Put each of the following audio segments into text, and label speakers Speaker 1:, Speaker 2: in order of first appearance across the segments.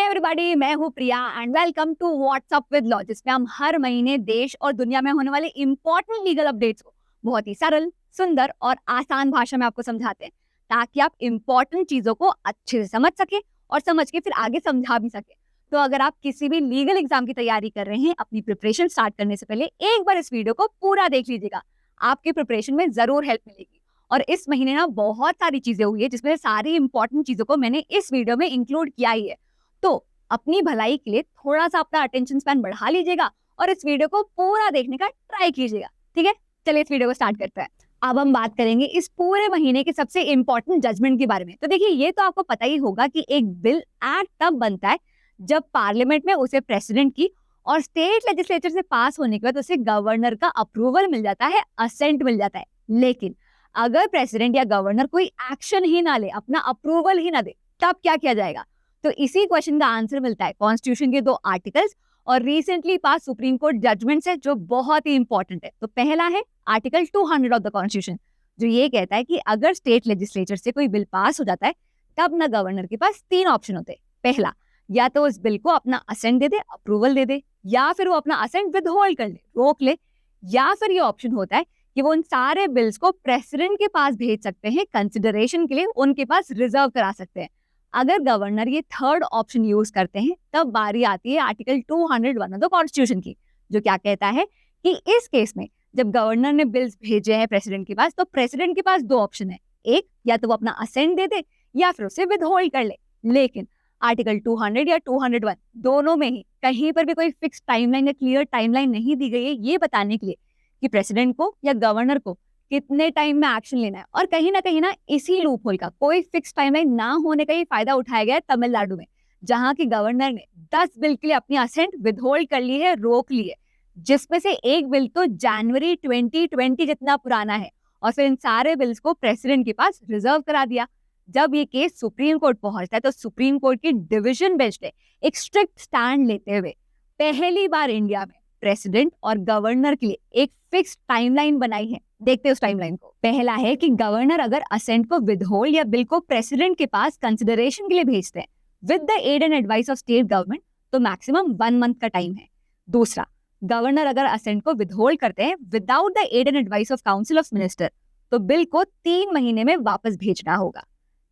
Speaker 1: Everybody, मैं हूँ Priya and welcome to WhatsApp with law, जिसमें हम हर महीने देश और दुनिया में होने वाले इंपॉर्टेंट लीगल अपडेट्स को बहुत ही सरल, सुंदर और आसान भाषा में आपको समझाते हैं, ताकि आप इंपॉर्टेंट चीजों को अच्छे से समझ सके और समझ के फिर आगे समझा भी सके। तो अगर आप किसी भी लीगल एग्जाम की तैयारी कर रहे हैं, अपनी प्रिपरेशन स्टार्ट करने से पहले एक बार इस वीडियो को पूरा देख लीजिएगा, आपकी प्रिपरेशन में जरूर हेल्प मिलेगी। और इस महीने ना बहुत सारी चीजें हुई है, जिसमें सारी इंपॉर्टेंट चीजों को मैंने इस वीडियो में इंक्लूड किया ही है। तो अपनी भलाई के लिए थोड़ा सा अपना अटेंशन स्पैन बढ़ा लीजिएगा और इस वीडियो को पूरा देखने का ट्राई कीजिएगा। ठीक है, चलिए इस वीडियो को स्टार्ट करते हैं। अब हम बात करेंगे इस पूरे महीने के सबसे इंपॉर्टेंट जजमेंट के बारे में। तो देखिए, ये तो आपको पता ही होगा कि एक बिल एक्ट तब बनता है जब पार्लियामेंट में उसे प्रेसिडेंट की और स्टेट लेजिस्लेचर से पास होने के बाद उसे गवर्नर का अप्रूवल मिल जाता है, असेंट मिल जाता है। लेकिन अगर प्रेसिडेंट या गवर्नर कोई एक्शन ही ना ले, अपना अप्रूवल ही ना दे, तब क्या किया जाएगा? तो इसी क्वेश्चन का आंसर मिलता है कॉन्स्टिट्यूशन के 2 आर्टिकल्स और recently pass supreme court judgments है, जो बहुत ही इंपॉर्टेंट है। तो पहला है आर्टिकल 200 ऑफ द कॉन्स्टिट्यूशन, जो ये कहता है कि अगर स्टेट लेजिस्लेचर से कोई बिल पास हो जाता है, तब ना गवर्नर के पास 3 ऑप्शन होते हैं। पहला, या तो उस बिल को अपना असेंट दे दे, अप्रूवल दे दे, या फिर वो अपना असेंट विदहोल्ड कर ले, रोक ले, या फिर ये ऑप्शन होता है कि वो उन सारे बिल्स को प्रेसिडेंट के पास भेज सकते हैं कंसिडरेशन के लिए, उनके पास रिजर्व करा सकते हैं। अगर गवर्नर ये थर्ड ऑप्शन यूज करते हैं, तब बारी आती है आर्टिकल 201 ऑफ द कॉन्स्टिट्यूशन की, जो क्या कहता है कि इस केस में जब गवर्नर ने बिल्स भेजे हैं प्रेसिडेंट के पास, तो प्रेसिडेंट के पास 2 ऑप्शन है। एक, या तो वो अपना असेंट दे दे या फिर उसे विदहोल्ड कर ले। लेकिन आर्टिकल 200 या 201 दोनों में ही कहीं पर भी कोई फिक्स टाइमलाइन या क्लियर टाइमलाइन नहीं दी गई है, ये बताने के लिए कि प्रेसिडेंट को या गवर्नर को कितने टाइम में एक्शन लेना है। और कहीं ना इसी लूप होल का कोई फिक्स टाइमलाइन ना होने का ही फायदा उठाया गया है तमिलनाडु में, जहां की गवर्नर ने 10 बिल के लिए अपनी असेंट विदहोल्ड कर ली है, रोक ली है, जिसमें से एक बिल तो जनवरी 2020 जितना पुराना है, और फिर इन सारे बिल्स को प्रेसिडेंट के पास रिजर्व करा दिया। जब ये केस सुप्रीम कोर्ट पहुंचता है, तो सुप्रीम कोर्ट की डिवीजन बेंच ने एक स्ट्रिक्ट स्टैंड लेते हुए पहली बार इंडिया में प्रेसिडेंट और गवर्नर के लिए एक फिक्स टाइमलाइन बनाई है। देखते हैं उस टाइमलाइन को। पहला है कि गवर्नर अगर असेंट को विदहोल्ड या बिल को प्रेसिडेंट के पास कंसिडरेशन के लिए भेजते हैं with the aid and advice of state government, तो मैक्सिमम 1 मंथ का टाइम है। दूसरा, गवर्नर अगर असेंट को विदहोल्ड करते हैं without the aid and advice of council of minister, तो बिल को 3 महीने में वापस भेजना होगा।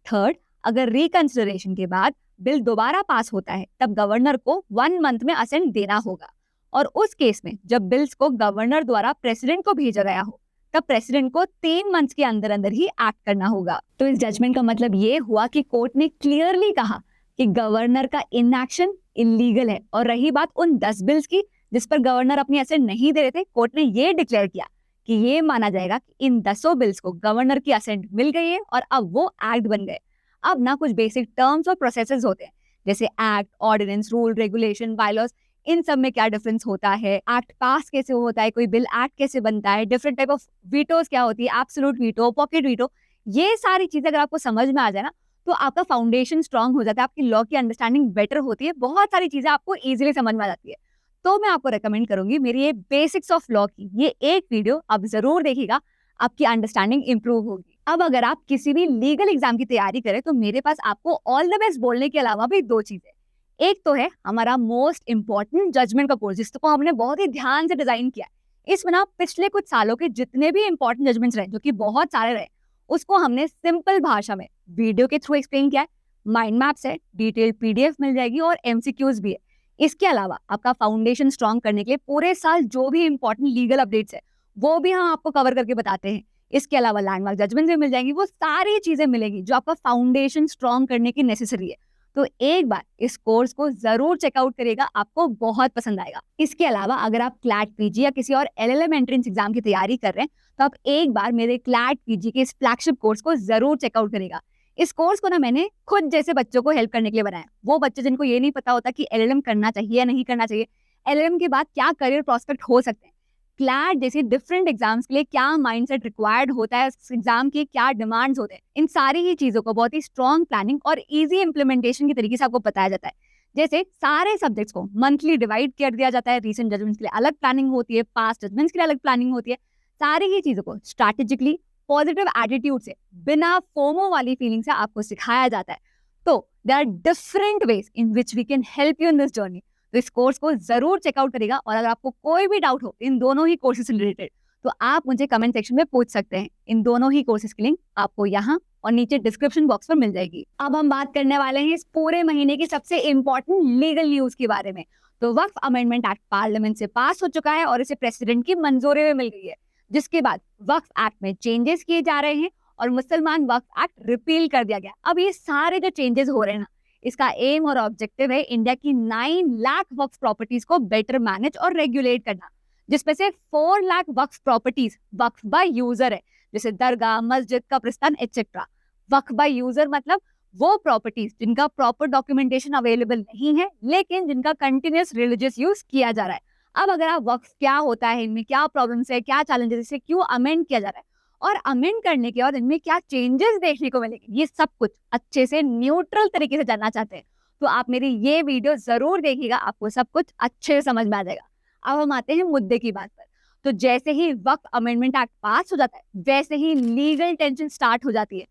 Speaker 1: थर्ड, अगर रिकंसिडरेशन के बाद बिल दोबारा पास होता है, तब गवर्नर को 1 मंथ में असेंट देना होगा। और उस केस में जब बिल्स को गवर्नर द्वारा प्रेसिडेंट को भेजा गया हो, तब प्रेसिडेंट को 3 मंथ्स के अंदर अंदर ही एक्ट करना होगा। तो इस जजमेंट का मतलब ये हुआ कि कोर्ट ने क्लियरली कहा कि गवर्नर का इनएक्शन इलीगल है। और रही बात उन 10 बिल्स की जिस पर गवर्नर अपनी असेंट नहीं दे रहे थे, कोर्ट ने ये डिक्लेयर किया कि ये माना जाएगा कि इन 10 बिल्स को गवर्नर की असेंट मिल गई है और अब वो एक्ट बन गए। अब ना कुछ बेसिक टर्म्स और प्रोसेसेस होते हैं, जैसे act, ordinance, rule, regulation, bylaws, इन सब में क्या डिफरेंस होता है, एक्ट पास कैसे होता है, कोई बिल एक्ट कैसे बनता है, डिफरेंट टाइप ऑफ वीटोस क्या होती है, एब्सोल्यूट वीटो, पॉकेट वीटो, ये सारी चीजें अगर आपको समझ में आ जाए ना, तो आपका फाउंडेशन स्ट्रांग हो जाता है, आपकी लॉ की अंडरस्टैंडिंग बेटर होती है, बहुत सारी चीजें आपको इजीली समझ में आ जाती है। तो मैं आपको रेकमेंड करूंगी मेरी ये बेसिक्स ऑफ लॉ की ये एक वीडियो आप जरूर देखिएगा, आपकी अंडरस्टैंडिंग इंप्रूव होगी। अब अगर आप किसी भी लीगल एग्जाम की तैयारी करें, तो मेरे पास आपको ऑल द बेस्ट बोलने के अलावा भी 2 चीजें। एक तो है हमारा मोस्ट इंपॉर्टेंट जजमेंट का कोर्स, जिसको हमने बहुत ही ध्यान से डिजाइन किया है। इसमें ना पिछले कुछ सालों के जितने भी इंपॉर्टेंट जजमेंट्स रहे, जो कि बहुत सारे रहे, उसको हमने सिंपल भाषा में वीडियो के थ्रू एक्सप्लेन किया है। माइंड मैप्स है, डिटेल्ड पीडीएफ मिल जाएगी और एमसीक्यूज भी है। इसके अलावा आपका फाउंडेशन स्ट्रॉन्ग करने के लिए पूरे साल जो भी इंपॉर्टेंट लीगल अपडेट्स है, वो भी हम आपको कवर करके बताते हैं। इसके अलावा लैंडमार्क जजमेंट भी मिल जाएंगी, वो सारी चीजें मिलेगी जो आपका फाउंडेशन स्ट्रॉन्ग करने की नेसेसरी है। तो एक बार इस कोर्स को जरूर चेकआउट करिएगा, आपको बहुत पसंद आएगा। इसके अलावा अगर आप क्लैट पीजी या किसी और एलएलएम एंट्रेंस एग्जाम की तैयारी कर रहे हैं, तो आप एक बार मेरे क्लैट पीजी के इस फ्लैगशिप कोर्स को जरूर चेकआउट करिएगा। इस कोर्स को ना मैंने खुद जैसे बच्चों को हेल्प करने के लिए बनाया, वो बच्चे जिनको ये नहीं पता होता कि एलएलएम करना चाहिए या नहीं करना चाहिए, एलएलएम के बाद क्या करियर प्रोस्पेक्ट हो सकते हैं, क्लैट जैसे डिफरेंट एग्जाम्स के लिए क्या माइंडसेट रिक्वायर्ड होता है, एग्जाम के क्या डिमांड्स होते हैं, इन सारी ही चीजों को बहुत ही स्ट्रॉन्ग प्लानिंग और इजी इंप्लीमेंटेशन के तरीके से आपको बताया जाता है। जैसे सारे सब्जेक्ट्स को मंथली डिवाइड कर दिया जाता है, रीसेंट जजमेंट्स के लिए अलग प्लानिंग होती है, पास्ट जजमेंट्स के लिए अलग प्लानिंग होती है। सारी ही चीजों को स्ट्रैटेजिकली पॉजिटिव एटीट्यूड से, बिना फोमो वाली फीलिंग से आपको सिखाया जाता है। तो there are different ways in which we can help you in this journey. तो इस कोर्स को जरूर चेकआउट करिएगा, और अगर आपको कोई भी डाउट हो इन दोनों ही कोर्सेज से रिलेटेड, तो आप मुझे कमेंट सेक्शन में पूछ सकते हैं। इन दोनों ही कोर्सेज की लिंक आपको यहाँ और नीचे डिस्क्रिप्शन बॉक्स पर मिल जाएगी। अब हम बात करने वाले हैं इस पूरे महीने की सबसे इंपॉर्टेंट लीगल न्यूज के बारे में। तो वक्फ अमेंडमेंट एक्ट पार्लियामेंट से पास हो चुका है और इसे प्रेसिडेंट की मंजूरी भी मिल गई है, जिसके बाद वक्फ एक्ट में चेंजेस किए जा रहे हैं और मुसलमान वक्फ एक्ट रिपील कर दिया गया। अब ये सारे जो चेंजेस हो रहे हैं ना, इसका एम और ऑब्जेक्टिव है इंडिया की 9 लाख वक्फ प्रॉपर्टीज को बेटर मैनेज और रेगुलेट करना, जिसमें से 4 लाख वक्फ प्रॉपर्टीज वक्फ बाय यूजर है, जैसे दरगाह, मस्जिद, कब्रिस्तान एटसेट्रा। वक्फ बाय यूजर मतलब वो प्रॉपर्टीज जिनका प्रॉपर डॉक्यूमेंटेशन अवेलेबल नहीं है, लेकिन जिनका कंटिन्यूअस रिलीजियस यूज किया जा रहा है। अब अगर आप वक्फ क्या होता है, इनमें क्या प्रॉब्लम्स है, क्या चैलेंजेस, इसे क्यों अमेंड किया जा रहा है और अमेंड करने के बाद इनमें क्या चेंजेस देखने को मिलेंगे, ये सब कुछ अच्छे से न्यूट्रल तरीके से जानना चाहते हैं तो आप मेरी ये वीडियो जरूर देखिएगा, आपको सब कुछ अच्छे से समझ में आ जाएगा। अब हम आते हैं मुद्दे की बात पर। तो जैसे ही वक्फ अमेंडमेंट एक्ट पास हो जाता है, वैसे ही लीगल टेंशन स्टार्ट हो जाती है।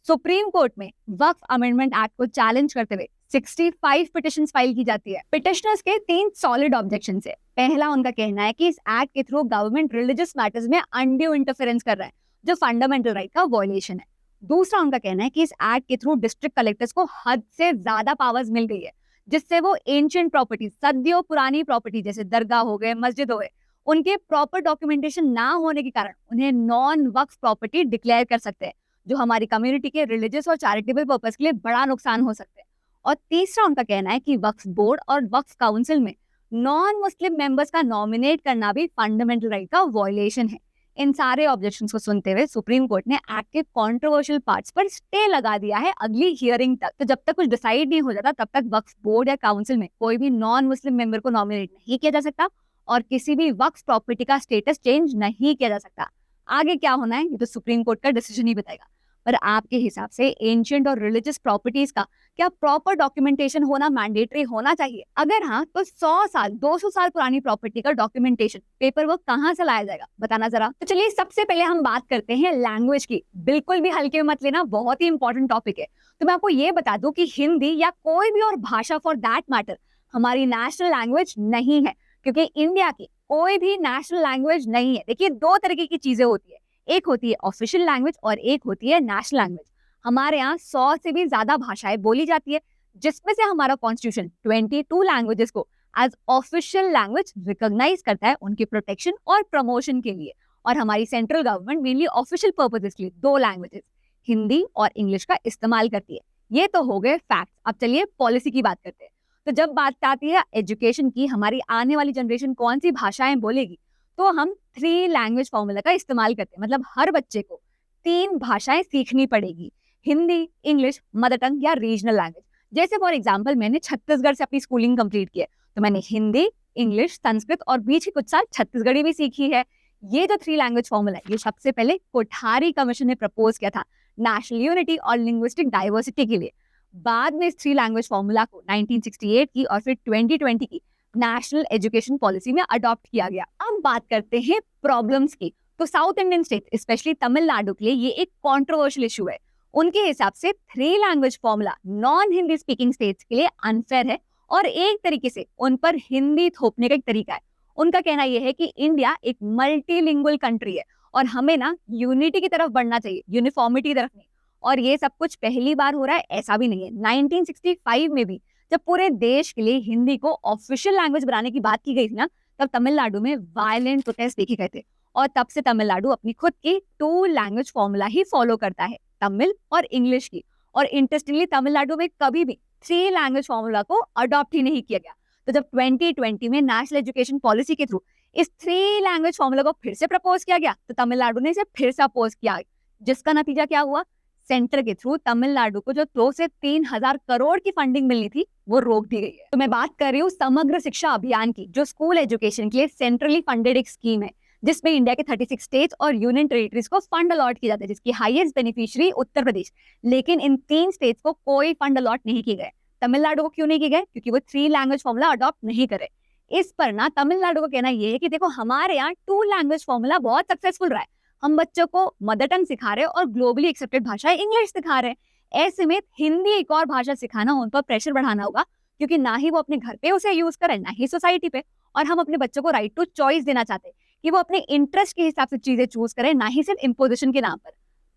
Speaker 1: सुप्रीम कोर्ट में वक्फ अमेंडमेंट एक्ट को चैलेंज करते हुए 65 पिटिशंस फाइल की जाती है। पिटिशनर्स के 3 सॉलिड ऑब्जेक्शन है। पहला, उनका कहना है कि इस एक्ट के थ्रू गवर्नमेंट रिलीजियस मैटर्स में अनड्यू इंटरफेरेंस कर रहा है, जो फंडामेंटल राइट का वायलेशन है। दूसरा, उनका कहना है कि इस एक्ट के थ्रू डिस्ट्रिक्ट कलेक्टर्स को हद से ज्यादा पावर्स मिल गई है, जिससे वो एंशिएंट प्रॉपर्टी, सदियों पुरानी प्रॉपर्टी जैसे दरगाह हो गए, मस्जिद हो गए, उनके प्रॉपर डॉक्यूमेंटेशन ना होने के कारण उन्हें नॉन वक्फ प्रॉपर्टी डिक्लेयर कर सकते हैं, जो हमारी कम्युनिटी के रिलीजियस और चैरिटेबल पर्पस के लिए बड़ा नुकसान हो सकते हैं। और तीसरा, उनका कहना है कि वक्फ बोर्ड और वक्फ काउंसिल में नॉन मुस्लिम मेंबर्स का नॉमिनेट करना भी फंडामेंटल राइट का वायलेशन है। इन सारे ऑब्जेक्शंस को सुनते हुए सुप्रीम कोर्ट ने एक्ट के कंट्रोवर्शियल पार्ट्स पर स्टे लगा दिया है अगली हियरिंग तक। तो जब तक कुछ डिसाइड नहीं हो जाता, तब तक वक्फ बोर्ड या काउंसिल में कोई भी नॉन मुस्लिम मेंबर को नॉमिनेट नहीं किया जा सकता और किसी भी वक्फ प्रॉपर्टी का स्टेटस चेंज नहीं किया जा सकता। आगे क्या होना है ये तो सुप्रीम कोर्ट का डिसीजन ही बताएगा। पर आपके हिसाब से एंशिएंट और रिलीजियस प्रॉपर्टीज का क्या प्रॉपर डॉक्यूमेंटेशन होना मैंडेटरी होना चाहिए? अगर हाँ, तो 100 साल 200 साल पुरानी प्रॉपर्टी का डॉक्यूमेंटेशन, पेपर वर्क कहाँ से लाया जाएगा, बताना जरा। तो चलिए सबसे पहले हम बात करते हैं लैंग्वेज की। बिल्कुल भी हल्के में मत लेना, बहुत ही इंपॉर्टेंट टॉपिक है। तो मैं आपको ये बता दूं कि हिंदी या कोई भी और भाषा फॉर दैट मैटर हमारी नेशनल लैंग्वेज नहीं है, क्योंकि इंडिया की कोई भी नेशनल लैंग्वेज नहीं है। देखिए, 2 तरीके की चीजें होती है, एक होती है ऑफिशियल लैंग्वेज और एक होती है नेशनल लैंग्वेज। हमारे यहाँ 100 से भी ज्यादा भाषाएं बोली जाती है, जिसमें से हमारा कॉन्स्टिट्यूशन 22 लैंग्वेजेस को एज ऑफिशियल लैंग्वेज रिकॉग्नाइज करता है उनके प्रोटेक्शन और प्रमोशन के लिए। और हमारी central government mainly official purposes के लिए 2 लैंग्वेजेस, हिंदी और इंग्लिश का इस्तेमाल करती है। ये तो हो गए फैक्ट्स। अब चलिए पॉलिसी की बात करते हैं। तो जब बात आती है एजुकेशन की, हमारी आने वाली जनरेशन कौन सी भाषाएं बोलेगी, तो हम 3 लैंग्वेज फॉर्मूला का इस्तेमाल करते हैं। मतलब हर बच्चे को 3 भाषाएं सीखनी पड़ेगी, हिंदी, इंग्लिश, मदर टंग या रीजनल लैंग्वेज। जैसे फॉर एग्जांपल मैंने छत्तीसगढ़ से अपनी स्कूलिंग कंप्लीट की है, तो मैंने हिंदी, इंग्लिश, संस्कृत और बीच के कुछ साल छत्तीसगढ़ी भी सीखी है। ये जो 3 लैंग्वेज फॉर्मूला है, ये सबसे पहले कोठारी कमीशन ने प्रपोज किया था नेशनल यूनिटी और लिंग्विस्टिक डाइवर्सिटी के लिए। बाद में इस 3 लैंग्वेज फॉर्मूला को 1968 की और फिर 2020 की नेशनल एजुकेशन पॉलिसी में अडॉप्ट किया गया। अब बात करते हैं प्रॉब्लम्स की। तो south Indian state specially Tamil Nadu के लिए ये एक कंट्रोवर्शियल इशू है। उनके हिसाब से 3 language formula non Hindi speaking states के लिए अनफेयर है और एक तरीके से उन पर हिंदी थोपने का एक तरीका है। उनका कहना यह है कि इंडिया एक मल्टीलिंगुअल कंट्री है और हमें ना यूनिटी की तरफ बढ़ना चाहिए, यूनिफॉर्मिटी की तरफ नहीं। और ये सब कुछ पहली बार हो रहा है ऐसा भी नहीं है। 1965 में भी जब पूरे देश के लिए हिंदी को ऑफिशियल लैंग्वेज बनाने की बात की गई थी ना, तब तमिलनाडु में वायलेंट प्रोटेस्ट देखे गए थे और तब से तमिलनाडु अपनी खुद की 2 लैंग्वेज फॉर्मूला ही फॉलो करता है, तमिल और इंग्लिश की। और इंटरेस्टिंगली तमिलनाडु में कभी भी 3 लैंग्वेज फॉर्मूला को अडॉप्ट ही नहीं किया गया। तो जब 2020 में नेशनल एजुकेशन पॉलिसी के थ्रू इस 3 लैंग्वेज फॉर्मूला को फिर से प्रपोज किया गया, तो तमिलनाडु ने इसे फिर से अपोज किया, जिसका नतीजा क्या हुआ? सेंटर के थ्रू तमिलनाडु को जो 2 से 3,000 करोड़ की फंडिंग मिलनी थी, वो रोक दी गई है। तो मैं बात कर रही हूँ समग्र शिक्षा अभियान की, जो स्कूल एजुकेशन के लिए सेंट्रली फंडेड एक स्कीम है, जिसमें इंडिया के 36 स्टेट्स और यूनियन टेरिटरीज को फंड अलॉट किया जाता है, जिसकी हाईएस्ट बेनिफिशियरी उत्तर प्रदेश। लेकिन इन 3 स्टेट्स को कोई फंड अलॉट नहीं किए गए। तमिलनाडु को क्यों नहीं किए गए? क्योंकि वो 3 लैंग्वेज फॉर्मूला अडॉप्ट नहीं करे। इस पर ना तमिलनाडु को कहना यह है कि देखो, हमारे यहाँ 2 लैंग्वेज फॉर्मूला बहुत सक्सेसफुल रहा है, हम बच्चों को मदर टंग सिखा रहे हैं और ग्लोबली एक्सेप्टेड भाषा इंग्लिश सिखा रहे हैं। ऐसे में हिंदी एक और भाषा सिखाना उन पर प्रेशर बढ़ाना होगा, क्योंकि ना ही वो अपने घर पे उसे यूज करें, ना ही सोसाइटी पे। और हम अपने बच्चों को राइट टू चॉइस देना चाहते हैं कि वो अपने इंटरेस्ट के हिसाब से चीजें चूज करें, ना ही सिर्फ इम्पोजिशन के नाम पर।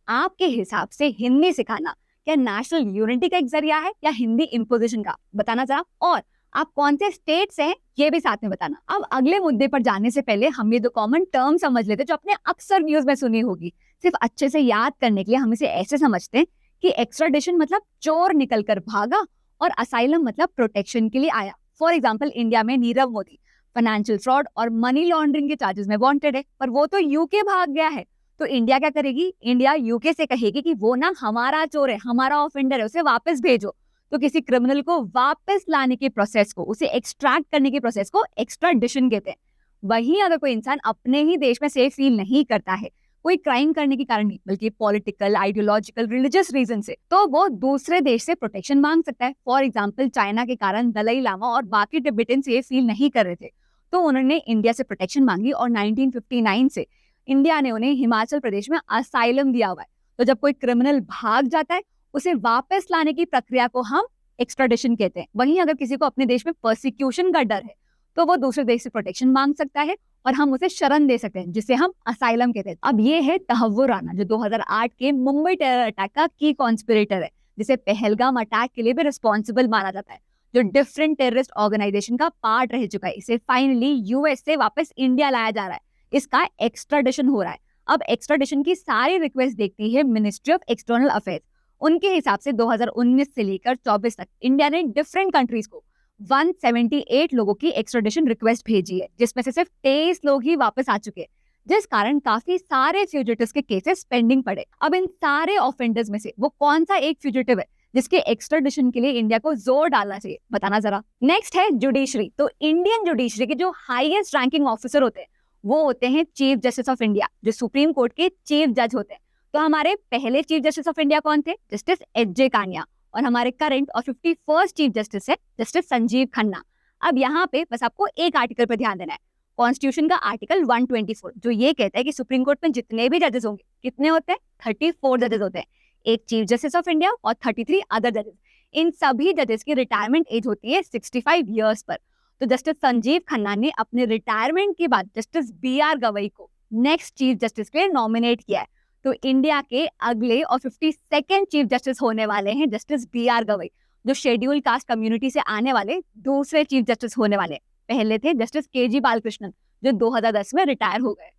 Speaker 1: आपके हिसाब से हिंदी सिखाना क्या नेशनल यूनिटी का एक जरिया है या हिंदी इम्पोजिशन का, बताना जरा। और आप कौन से स्टेट से हैं ये भी साथ में बताना। अब अगले मुद्दे पर जाने से पहले हम ये दो कॉमन टर्म समझ लेते जो आपने अक्सर न्यूज में सुनी होगी। सिर्फ अच्छे से याद करने के लिए हम इसे ऐसे समझते हैं कि एक्स्ट्राडिशन मतलब चोर निकल कर भागा और असाइलम मतलब प्रोटेक्शन के लिए आया। फॉर एग्जाम्पल, इंडिया में नीरव मोदी फाइनेंशियल फ्रॉड और मनी लॉन्ड्रिंग के चार्जेस में वांटेड है, पर वो तो यूके भाग गया है। तो इंडिया क्या करेगी? इंडिया यूके से कहेगी कि वो ना हमारा चोर है, हमारा ऑफेंडर है, उसे वापस भेजो। तो किसी क्रिमिनल को वापस लाने के प्रोसेस को, उसे एक्सट्रैक्ट करने के प्रोसेस को एक्स्ट्राडिशन कहते हैं। वहीं अगर कोई इंसान अपने ही देश में सेफ फील नहीं करता है, कोई क्राइम करने के कारण नहीं बल्कि पॉलिटिकल, आइडियोलॉजिकल, रिलीजियस रीजन से, तो वो दूसरे देश से प्रोटेक्शन मांग सकता है। फॉर एग्जाम्पल, चाइना के कारण दलाई लामा और बाकी टिबेटन सेफ फील नहीं कर रहे थे, तो उन्होंने इंडिया से प्रोटेक्शन मांगी और 1959 से इंडिया ने उन्हें हिमाचल प्रदेश में असाइलम दिया हुआ है। तो जब कोई क्रिमिनल भाग जाता है, उसे वापस लाने की प्रक्रिया को हम एक्स्ट्राडिशन कहते हैं। वहीं अगर किसी को अपने देश में परसिक्यूशन का डर है, तो वो दूसरे देश से प्रोटेक्शन मांग सकता है और हम उसे शरण दे सकते हैं, जिसे हम असाइलम कहते हैं। अब ये है तहव्वुर राना, जो 2008 के मुंबई टेरर अटैक का की कॉन्स्पिरेटर है, जिसे पहलगाम अटैक के लिए भी रिस्पॉन्सिबल माना जाता है, जो डिफरेंट टेररिस्ट ऑर्गेनाइजेशन का पार्ट रह चुका है। इसे फाइनली यूएस से वापस इंडिया लाया जा रहा है, इसका एक्स्ट्राडिशन हो रहा है। अब एक्स्ट्राडिशन की सारी रिक्वेस्ट देखती है मिनिस्ट्री ऑफ एक्सटर्नल अफेयर्स। उनके हिसाब से 2019 से लेकर 24 तक इंडिया ने डिफरेंट कंट्रीज को 178 लोगों की एक्स्ट्राडिशन रिक्वेस्ट भेजी है, जिसमें से सिर्फ 23 लोग ही वापस आ चुके हैं, जिस कारण काफी सारे फ्यूजिटिव्स के केसेस पेंडिंग पड़े। अब इन सारे ऑफेंडर्स में से वो कौन सा एक फ्यूजिटिव है जिसके एक्स्ट्राडिशन के लिए इंडिया को जोर डालना चाहिए, बताना जरा। नेक्स्ट है जुडिशरी। तो इंडियन जुडिशरी के जो हाईएस्ट रैंकिंग ऑफिसर होते हैं वो होते हैं चीफ जस्टिस ऑफ इंडिया, जो सुप्रीम कोर्ट के चीफ जज होते हैं। तो हमारे पहले चीफ जस्टिस ऑफ इंडिया कौन थे? जस्टिस एच.जे. कानिया। और हमारे करंट और 51st चीफ जस्टिस है जस्टिस संजीव खन्ना। अब यहाँ पे बस आपको एक आर्टिकल पर ध्यान देना है, कॉन्स्टिट्यूशन का आर्टिकल 124, जो ये कहता है कि सुप्रीम कोर्ट में जितने भी जजेस होंगे, कितने होते हैं? 34 जजेस होते हैं, एक चीफ जस्टिस ऑफ इंडिया और 33 अदर जजेस। इन सभी जजेस की रिटायरमेंट एज होती है 65 ईयर्स पर। तो जस्टिस संजीव खन्ना ने अपने रिटायरमेंट के बाद जस्टिस बी.आर. गवई को नेक्स्ट चीफ जस्टिस के लिए नॉमिनेट किया है। तो इंडिया के अगले और 52nd चीफ जस्टिस होने वाले हैं जस्टिस बी.आर. गवई, जो शेड्यूल कास्ट कम्युनिटी से आने वाले दूसरे चीफ जस्टिस होने वाले। पहले थे जस्टिस के.जी. बालकृष्णन, जो 2010 में रिटायर हो गए।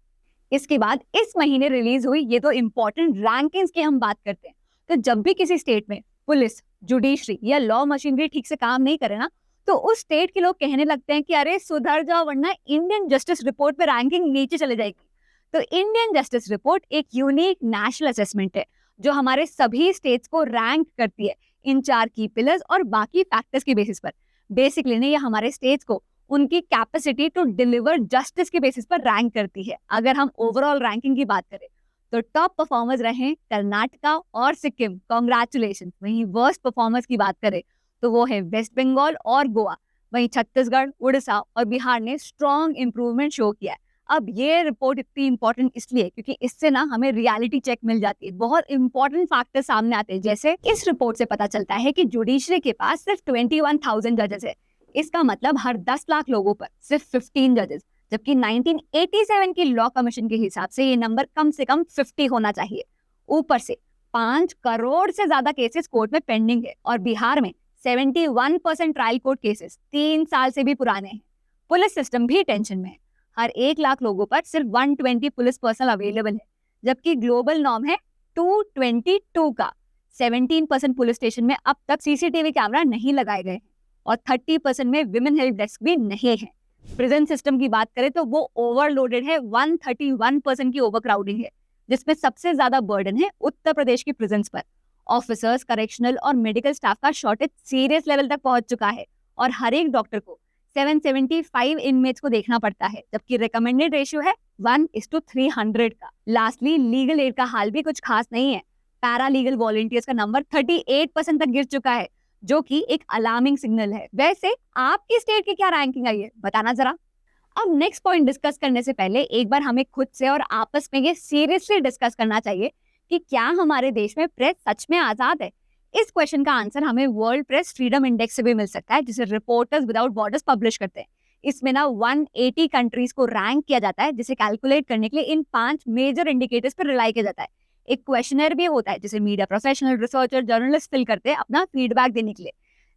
Speaker 1: इसके बाद इस महीने रिलीज हुई ये तो इम्पोर्टेंट रैंकिंग्स की हम बात करते हैं। तो जब भी किसी स्टेट में पुलिस, जुडिशरी या लॉ मशीनरी ठीक से काम नहीं करे ना, तो उस स्टेट के लोग कहने लगते हैं कि अरे सुधर जाओ वरना इंडियन जस्टिस रिपोर्ट पे रैंकिंग नीचे चले जाएगी। तो इंडियन जस्टिस रिपोर्ट एक यूनिक नेशनल असेसमेंट है जो हमारे सभी स्टेट्स को रैंक करती है इन 4 की पिलर्स और बाकी फैक्टर्स की बेसिस पर। बेसिकली ने ये हमारे स्टेट्स को उनकी कैपेसिटी टू डिलीवर जस्टिस के बेसिस पर रैंक करती है। अगर हम ओवरऑल रैंकिंग की बात करें तो टॉप परफॉर्मर्स रहे कर्नाटका और सिक्किम, कॉन्ग्रेचुलेशन। वहीं वर्स्ट परफॉर्मर्स की बात करें तो वो है वेस्ट बंगाल और गोवा। वहीं छत्तीसगढ़, उड़ीसा और बिहार ने स्ट्रॉन्ग इंप्रूवमेंट शो किया है। अब ये रिपोर्ट इतनी इंपॉर्टेंट इसलिए क्योंकि इससे ना हमें रियलिटी चेक मिल जाती है, बहुत इंपॉर्टेंट फैक्टर सामने आते हैं। जैसे इस रिपोर्ट से पता चलता है कि जुडिशरी के पास सिर्फ 21,000 जजेस है। इसका मतलब हर 10 लाख लोगों पर सिर्फ 15 जजेस, जबकि 1987 की लॉ कमीशन के हिसाब से ये नंबर कम से कम 50 होना चाहिए। ऊपर से 5 करोड़ से ज्यादा केसेस कोर्ट में पेंडिंग है और बिहार में 71% ट्रायल कोर्ट केसेस 3 साल से भी पुराने हैं। पुलिस सिस्टम भी टेंशन में है। हर 1 लाख लोगों पर सिर्फ 120 पुलिस पर्सनल अवेलेबल है, जबकि ग्लोबल नॉर्म है 222 का। 17% पुलिस स्टेशन में अब तक सीसीटीवी कैमरा नहीं लगाए गए और 30% में विमेन हेल्प डेस्क भी नहीं है। प्रिजन सिस्टम की बात करें तो वो ओवरलोडेड है, 131% की ओवरक्राउडिंग है, जिसमें सबसे ज्यादा बर्डन है उत्तर प्रदेश की प्रिजन्स पर। ऑफिसर्स, करेक्शनल और मेडिकल स्टाफ का शॉर्टेज सीरियस लेवल तक पहुंच चुका है और हर एक डॉक्टर को 775 इनमेट्स को देखना पड़ता है, जबकि रिकमेंडेड रेशियो है 1:300 का। लास्टली लीगल एड का हाल भी कुछ खास नहीं है। पैरा लीगल वॉलंटियर्स का नंबर 38% तक गिर चुका है, जो कि एक अलार्मिंग सिग्नल है। वैसे आपकी स्टेट की क्या रैंकिंग आई है, बताना जरा। अब नेक्स्ट पॉइंट डिस्कस करने से पहले एक बार हमें खुद से और आपस में ये सीरियसली डिस्कस करना चाहिए कि क्या हमारे देश में प्रेस सच में आजाद है। इस क्वेश्चन का आंसर हमें वर्ल्ड प्रेस फ्रीडम इंडेक्स से भी मिल सकता है, जिसे रिपोर्टर्स विदाउट बॉर्डर्स पब्लिश करते हैं। इसमें ना 180 कंट्रीज को रैंक किया जाता है, जिसे कैलकुलेट करने के लिए इन 5 मेजर इंडिकेटर्स पर रिलाई किया जाता है। एक क्वेश्चनर भी होता है जिसे media professional, researcher, journalist fill करते हैं अपना फीडबैक देने के लिए।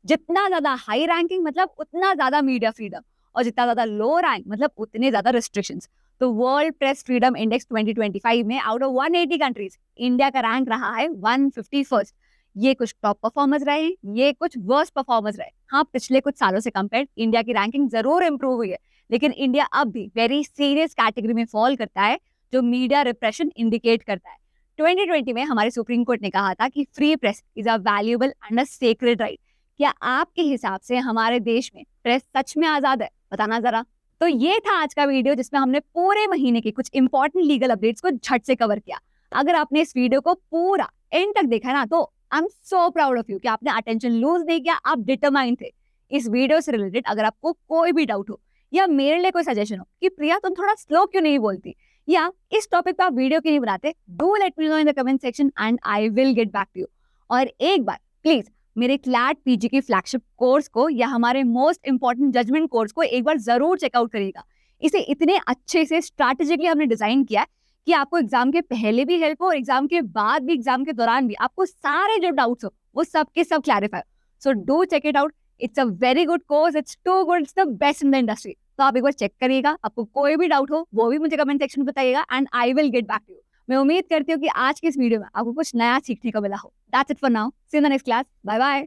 Speaker 1: जितना ज्यादा हाई रैंकिंग मतलब उतना ज्यादा मीडिया फ्रीडम, और जितना ज्यादा लो रैंक मतलब उतने ज्यादा रिस्ट्रिक्शंस। तो वर्ल्ड प्रेस फ्रीडम इंडेक्स 2025 में आउट ऑफ 180 कंट्रीज इंडिया का रैंक रहा है 151st। ये कुछ टॉप परफॉर्मर्स रहे, ये कुछ वर्स्ट परफॉर्मर्स रहे। हाँ, पिछले कुछ सालों से कंपेयर इंडिया की रैंकिंग जरूर इंप्रूव हुई है, लेकिन इंडिया अब भी वेरी सीरियस कैटेगरी में फॉल करता है, जो मीडिया रिप्रेशन इंडिकेट करता है। 2020 में हमारे सुप्रीम कोर्ट ने कहा था कि free press is a valuable and a sacred right. क्या आपके हिसाब से हमारे देश में प्रेस सच में आजाद है? बताना जरा। तो ये था आज का वीडियो, जिसमें हमने पूरे महीने के कुछ इंपॉर्टेंट लीगल अपडेट्स को झट से कवर किया। अगर आपने इस वीडियो को पूरा एंड तक देखा ना, तो I am so proud of you कि आपने अटेंशन लूज नहीं किया, आप डिटरमाइंड थे। इस वीडियो से रिलेटेड अगर आपको कोई भी डाउट हो या मेरे लिए कोई सजेशन हो कि प्रिया तुम थोड़ा स्लो क्यों नहीं बोलती, या इस टॉपिक पे आप वीडियो क्यों नहीं बनाते, do let me know in the comment section and I will get back to you. और एक बार प्लीज मेरे क्लैट पीजी की फ्लैगशिप कोर्स को या हमारे मोस्ट इंपॉर्टेंट जजमेंट कोर्स को एक बार जरूर चेकआउट करिएगा। इसे इतने अच्छे से स्ट्रैटेजिकली हमने डिजाइन किया है कि आपको एग्जाम के पहले भी हेल्प हो और एग्जाम के बाद भी, एग्जाम के दौरान भी आपको सारे जो डाउट्स हो वो सब के सब clarify. So do check it out, it's a very good course, it's too good, it's the best in the industry. तो आप एक बार चेक करिएगा। आपको कोई भी डाउट हो वो भी मुझे कमेंट सेक्शन में बताइएगा and I will get back to you. मैं उम्मीद करती हूँ कि आज की इस वीडियो में आपको कुछ नया सीखने को मिला हो। That's it for now, see you in the next class, bye bye.